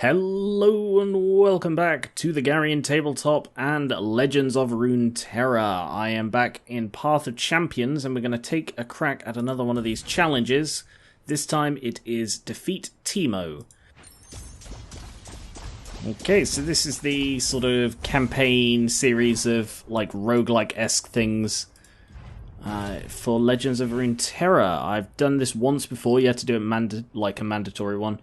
Hello and welcome back to the Garian Tabletop and Legends of Runeterra. I am back in Path of Champions and we're going to take a crack at another one of these challenges. This time it is Defeat Teemo. Okay, so this is the sort of campaign series of like roguelike-esque things for Legends of Runeterra. I've done this once before. You had to do it like a mandatory one.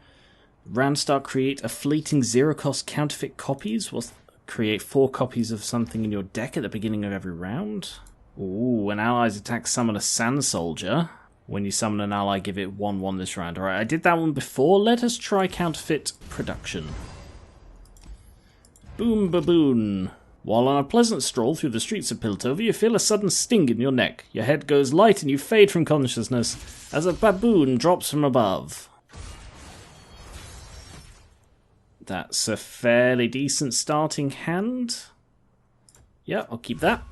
Round start, create a fleeting zero-cost counterfeit copies. Will create 4 copies of something in your deck at the beginning of every round. Ooh, when allies attack, summon a sand soldier. When you summon an ally, give it 1/1 this round. Alright, I did that one before. Let us try counterfeit production. Boom baboon. While on a pleasant stroll through the streets of Piltover, you feel a sudden sting in your neck. Your head goes light and you fade from consciousness as a baboon drops from above. That's a fairly decent starting hand. Yeah, I'll keep that.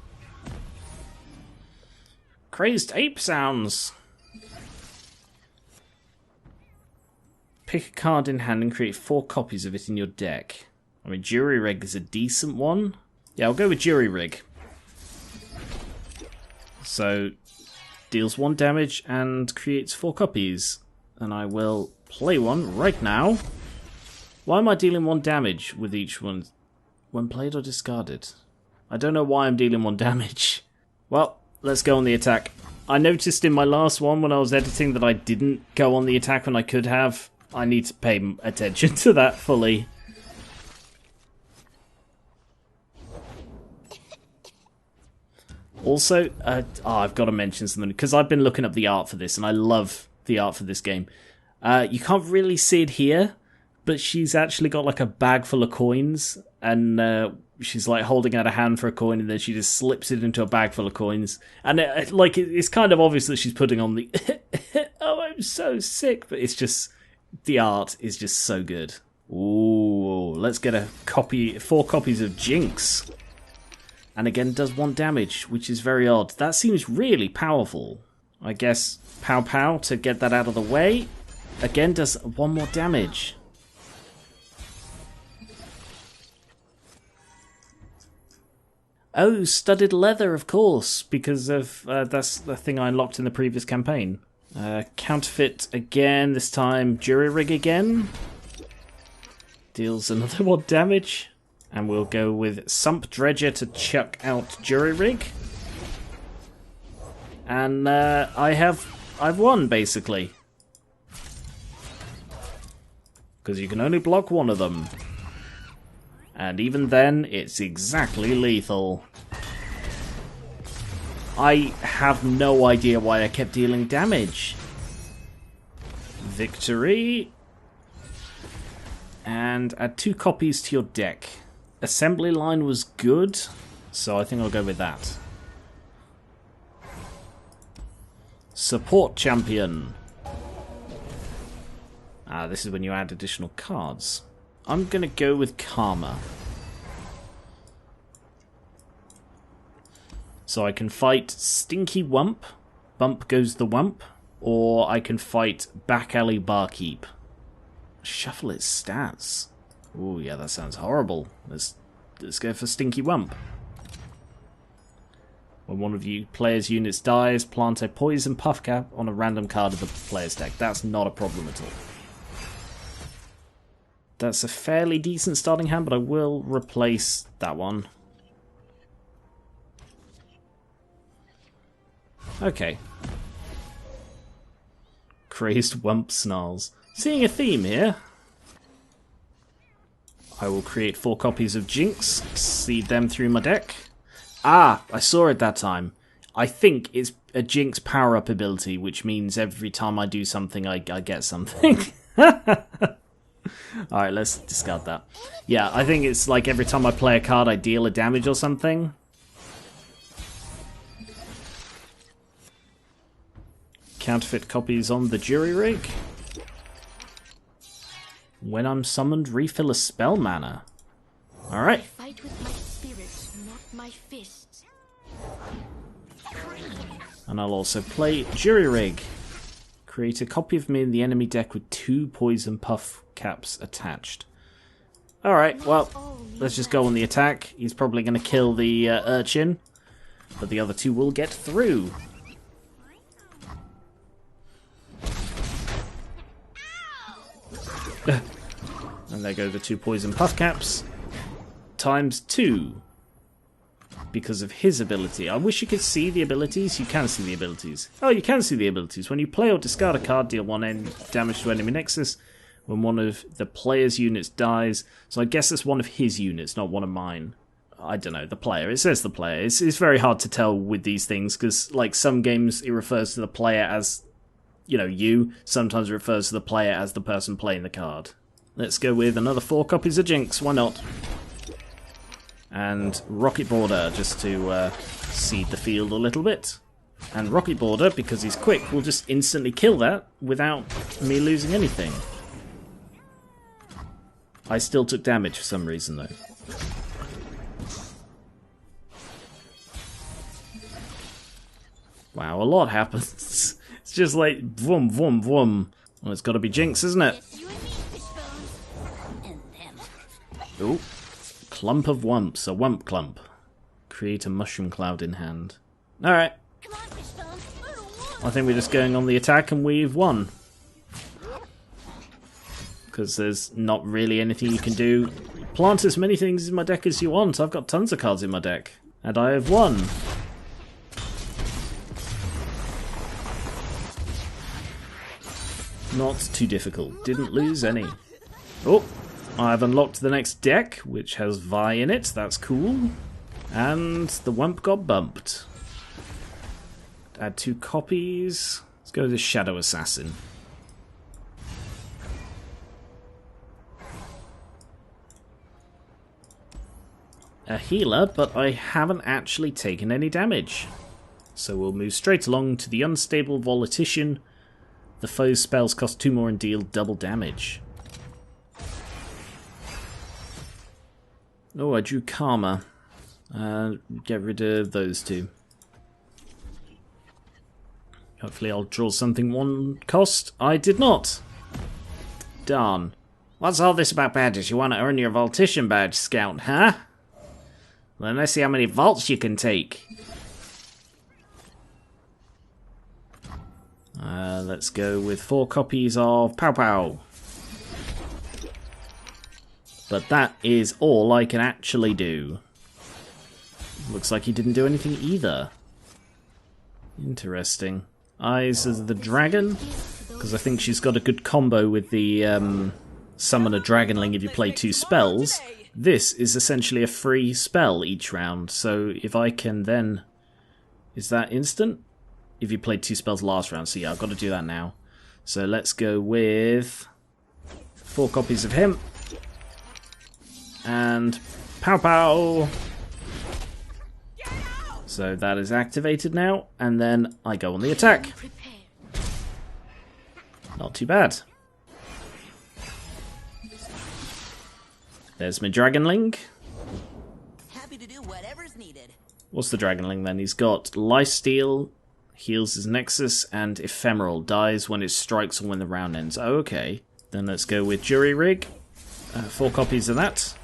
Crazed ape sounds. Pick a card in hand and create 4 copies of it in your deck. I mean, Jury Rig is a decent one. Yeah, I'll go with Jury Rig. So, deals 1 damage and creates 4 copies. And I will play one right now. Why am I dealing 1 damage with each one? When played or discarded? I don't know why I'm dealing 1 damage. Well, let's go on the attack. I noticed in my last one when I was editing that I didn't go on the attack when I could have. I need to pay attention to that fully. Also, I've got to mention something, because I've been looking up the art for this, and I love the art for this game. You can't really see it here, but she's actually got like a bag full of coins, and she's like holding out a hand for a coin, and then she just slips it into a bag full of coins. And it's kind of obvious that she's putting on the oh, I'm so sick, but it's just, the art is just so good. Ooh, let's get 4 copies of Jinx. And again, does 1 damage, which is very odd. That seems really powerful. I guess pow pow to get that out of the way. Again, does 1 more damage. Oh, studded leather, of course, because of that's the thing I unlocked in the previous campaign. Counterfeit again, this time Jury Rig again. Deals another 1 damage. And we'll go with Sump Dredger to chuck out Jury Rig. And I've won, basically. Because you can only block 1 of them. And even then, it's exactly lethal. I have no idea why I kept dealing damage. Victory. And add 2 copies to your deck. Assembly line was good, so I think I'll go with that. Support champion. This is when you add additional cards. I'm going to go with Karma. So I can fight Stinky Wump, Bump Goes the Wump, or I can fight Back Alley Barkeep. Shuffle its stats. Ooh, yeah, that sounds horrible. Let's go for Stinky Wump. When one of you player's units dies, plant a poison puff cap on a random card of the player's deck. That's not a problem at all. That's a fairly decent starting hand, but I will replace that one. Okay. Crazed Wump snarls. Seeing a theme here. I will create 4 copies of Jinx, seed them through my deck. Ah, I saw it that time. I think it's a Jinx power-up ability, which means every time I do something, I get something. Alright, let's discard that. Yeah, I think it's like every time I play a card, I deal a damage or something. Counterfeit copies on the Jury Rig. When I'm summoned, refill a spell mana. Alright. Fight with my spirit, not my fists. And I'll also play Jury Rig. Create a copy of me in the enemy deck with 2 poison puff caps attached. Alright, well, let's just go on the attack. He's probably going to kill the urchin, but the other two will get through. And there go the 2 poison puff caps. Times 2. Because of his ability. I wish you could see the abilities. You can see the abilities. Oh, you can see the abilities. When you play or discard a card, deal 1 damage to enemy nexus. When one of the player's units dies. So I guess it's one of his units, not one of mine. I don't know, the player. It says the player. It's very hard to tell with these things, because like some games it refers to the player as, you know, you. Sometimes it refers to the player as the person playing the card. Let's go with another 4 copies of Jinx, why not? And Rocket Border, just to seed the field a little bit. And Rocket Border, because he's quick, will just instantly kill that without me losing anything. I still took damage for some reason, though. Wow, a lot happens. It's just like, vroom, vroom, vroom. Well, it's got to be Jinx, isn't it? Ooh. Clump of wumps, a wump clump. Create a mushroom cloud in hand. Alright. I think we're just going on the attack and we've won. Because there's not really anything you can do. Plant as many things in my deck as you want. I've got tons of cards in my deck. And I have won. Not too difficult. Didn't lose any. Oh! I've unlocked the next deck, which has Vi in it. That's cool. And the Wump got bumped. Add 2 copies. Let's go with the Shadow Assassin. A healer, but I haven't actually taken any damage. So we'll move straight along to the Unstable Volitician. The foe's spells cost 2 more and deal double damage. Oh, I drew Karma. Get rid of those 2. Hopefully I'll draw something 1 cost. I did not. Darn. What's all this about badges? You want to earn your Voltician badge, Scout, huh? Well, let's see how many vaults you can take. Let's go with 4 copies of Pow Pow. But that is all I can actually do. Looks like he didn't do anything either. Interesting. Eyes of the Dragon, because I think she's got a good combo with the summon a Dragonling if you play 2 spells. This is essentially a free spell each round, so if I can then... Is that instant? If you played 2 spells last round, so yeah, I've got to do that now. So let's go with 4 copies of him. And Pow Pow! So that is activated now, and then I go on the attack. Not too bad. There's my Dragonling. Happy to do whatever's needed. What's the Dragonling then? He's got Lifesteal, heals his Nexus, and Ephemeral, dies when it strikes or when the round ends. Oh, okay. Then let's go with Jury Rig. 4 copies of that.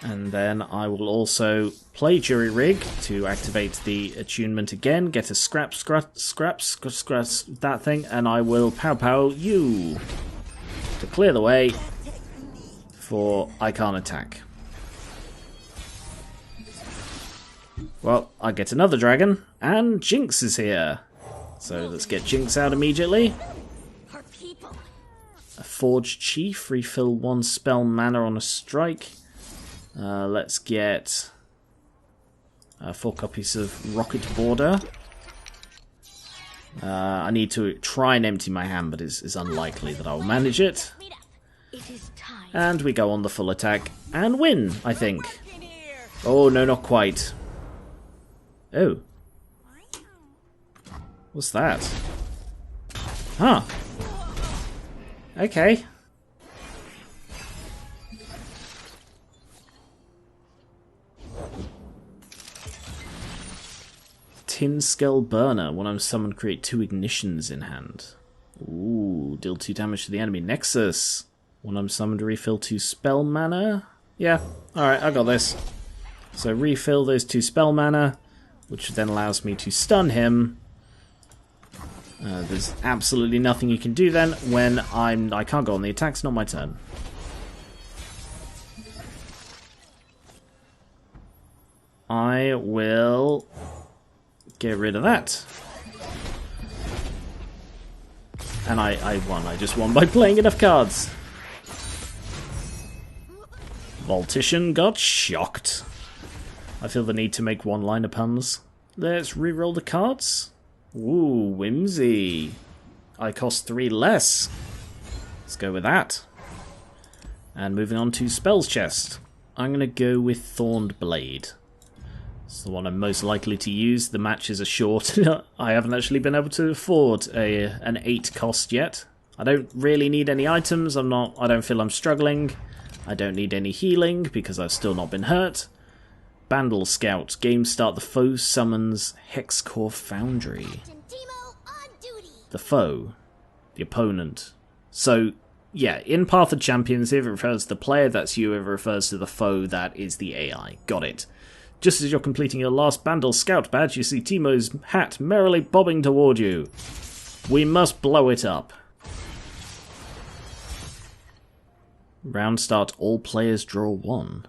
And then I will also play Jury Rig to activate the attunement again, get a scrap that thing, and I will Pow Pow you to clear the way for I can't attack. Well, I get another dragon, and Jinx is here. So let's get Jinx out immediately. A Forged Chief, refill 1 spell mana on a strike. Let's get 4 copies of Rocket Border. I need to try and empty my hand, but it's unlikely that I'll manage it. And we go on the full attack and win, I think. Oh, no, not quite. Oh. What's that? Huh. Okay. Tin Skull Burner. When I'm summoned, create 2 ignitions in hand. Ooh, deal 2 damage to the enemy. Nexus. When I'm summoned, refill 2 spell mana. Yeah, alright, I got this. So refill those 2 spell mana, which then allows me to stun him. There's absolutely nothing you can do then when I can't go on the attack, it's not my turn. I will get rid of that. And I won. I just won by playing enough cards. Voltician got shocked. I feel the need to make one-liner puns. Let's re-roll the cards. Ooh, whimsy. I cost 3 less. Let's go with that. And moving on to Spells Chest. I'm going to go with Thorned Blade. It's the one I'm most likely to use. The matches are short. I haven't actually been able to afford an 8 cost yet. I don't really need any items. I don't feel I'm struggling. I don't need any healing because I've still not been hurt. Bandle Scout. Game start, the foe summons Hexcore Foundry. Teemo on duty. The foe. The opponent. So, yeah, in Path of Champions, if it refers to the player, that's you. If it refers to the foe, that is the AI. Got it. Just as you're completing your last Bandle Scout badge, you see Teemo's hat merrily bobbing toward you. We must blow it up. Round start, all players draw 1.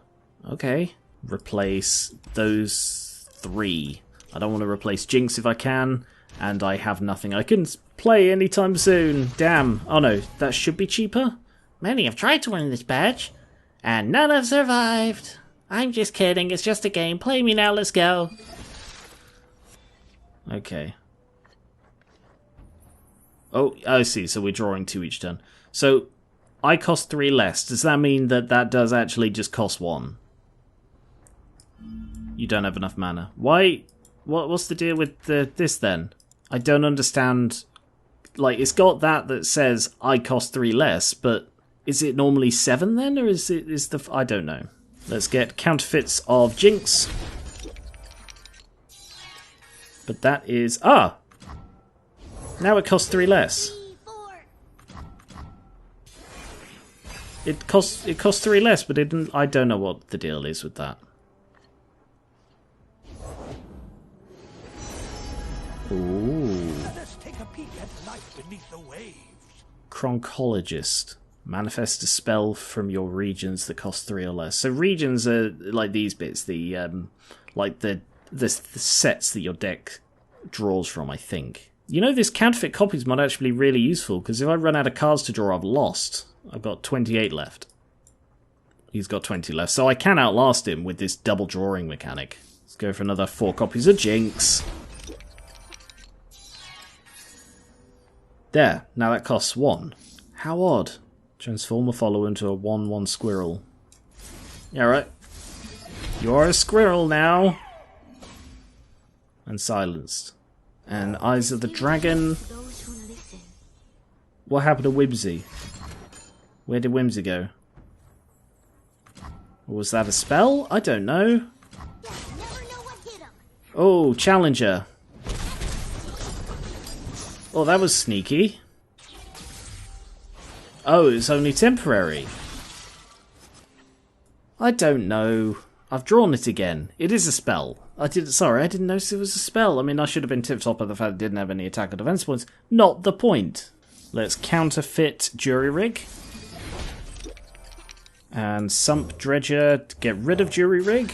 Okay. Replace those 3. I don't want to replace Jinx if I can, and I have nothing I can play anytime soon. Damn. Oh no, that should be cheaper? Many have tried to win this badge, and none have survived. I'm just kidding, it's just a game. Play me now, let's go. Okay. Oh, I see, so we're drawing 2 each turn. So, I cost 3 less. Does that mean that that does actually just cost 1? You don't have enough mana. Why? What's the deal with this then? I don't understand. Like, it's got that says I cost 3 less, but is it normally 7 then, or is the... I don't know. Let's get counterfeits of Jinx. But that is... Ah! Now it costs 3 less. It costs 3 less, but it didn't... I don't know what the deal is with that. Ooh. Let's take a peek at life beneath the waves. Chroncologist. Manifest a spell from your regions that cost 3 or less. So regions are like these bits, the like the sets that your deck draws from, I think. You know, this counterfeit copies might actually be really useful, because if I run out of cards to draw, I've lost. I've got 28 left. He's got 20 left, so I can outlast him with this double drawing mechanic. Let's go for another 4 copies of Jinx. There, now that costs 1. How odd. Transform a follower into a 1/1 squirrel. Yeah, right. You're a squirrel now. And silenced. And Eyes of the Dragon. Those who listen. What happened to Whimsy? Where did Whimsy go? Was that a spell? I don't know. Never know what hit 'em. Oh, Challenger. Oh, that was sneaky. Oh, it's only temporary. I don't know. I've drawn it again. It is a spell. Sorry, I didn't notice it was a spell. I mean, I should have been tipped off by the fact it didn't have any attack or defense points. Not the point. Let's counterfeit Jury Rig. And Sump Dredger to get rid of Jury Rig.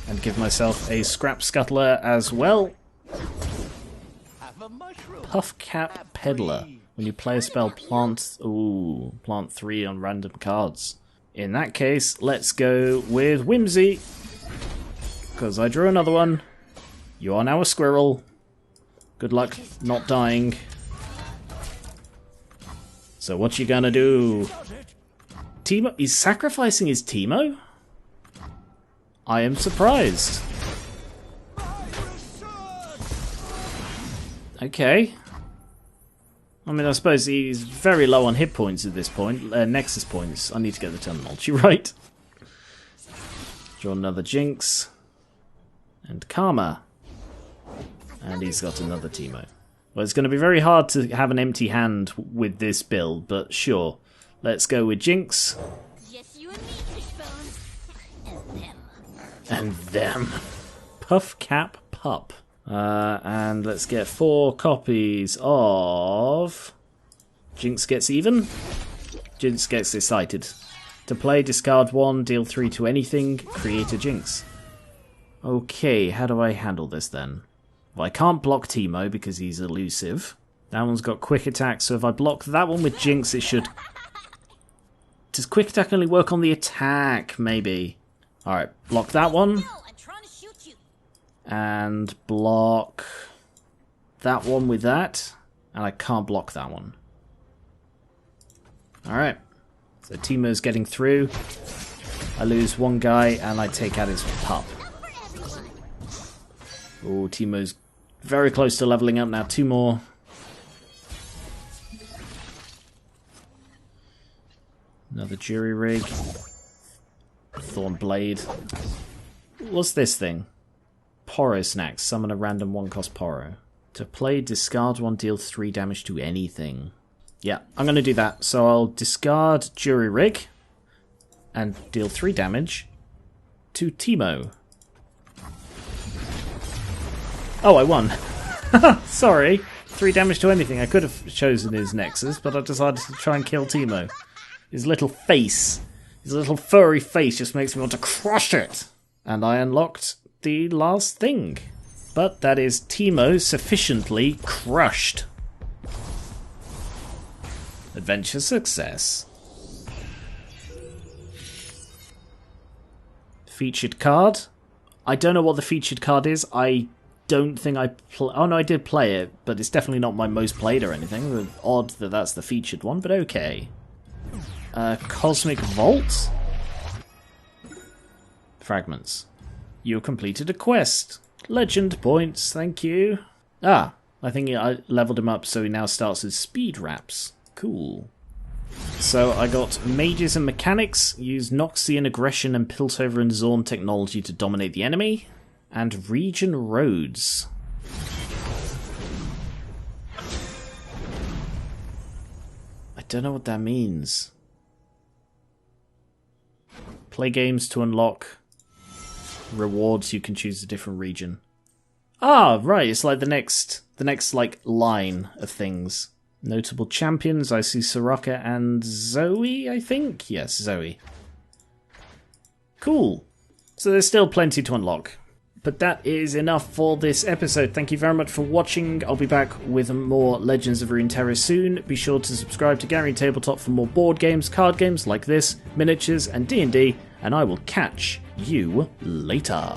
And give myself a Scrap Scuttler as well. Have a mushroom. Puffcap Peddler. When you play a spell, plant 3 on random cards. In that case, let's go with Whimsy. Because I drew another one. You are now a squirrel. Good luck not dying. So what you gonna do? Teemo is sacrificing his Teemo? I am surprised. Okay. I mean, I suppose he's very low on hit points at this point. Nexus points. I need to get the terminology right. Draw another Jinx. And Karma. And he's got another Teemo. Well, it's going to be very hard to have an empty hand with this build, but sure. Let's go with Jinx. Just you and me, Fishbones. And them. And them. Puff Cap Pup. And let's get 4 copies of... Jinx gets even. Jinx gets excited. To play, discard 1, deal 3 to anything, create a Jinx. Okay, how do I handle this then? Well, I can't block Teemo because he's elusive. That one's got quick attack, so if I block that one with Jinx, it should... Does quick attack only work on the attack? Maybe. Alright, block that one. No, I'm trying to shoot you. And block that one with that. And I can't block that one. Alright. So Teemo's getting through. I lose one guy and I take out his pup. Oh, Teemo's very close to leveling up now. 2 more. Another jury rig. Thorn blade. What's this thing? Poro snacks. Summon a random 1-cost Poro. To play, discard 1, deal 3 damage to anything. Yeah, I'm going to do that. So I'll discard jury rig and deal 3 damage to Teemo. Oh, I won. Sorry. 3 damage to anything. I could have chosen his Nexus, but I decided to try and kill Teemo. His little face, his little furry face just makes me want to crush it. And I unlocked the last thing. But that is Teemo sufficiently crushed. Adventure success. Featured card. I don't know what the featured card is. I don't think I oh no, I did play it, but it's definitely not my most played or anything. Odd that that's the featured one, but okay. Cosmic Vault. Fragments. You completed a quest. Legend points, thank you. Ah, I think I leveled him up so he now starts with speed wraps. Cool. So I got Mages and Mechanics, use Noxian Aggression and Piltover and Zorn technology to dominate the enemy, and Region Roads. I don't know what that means. Play games to unlock rewards. You can choose a different region. Ah, right. It's like the next like line of things. Notable champions. I see Soraka and Zoe. I think yes, Zoe. Cool. So there's still plenty to unlock. But that is enough for this episode. Thank you very much for watching. I'll be back with more Legends of Runeterra soon. Be sure to subscribe to Gary Tabletop for more board games, card games like this, miniatures, and D&D, and I will catch you later.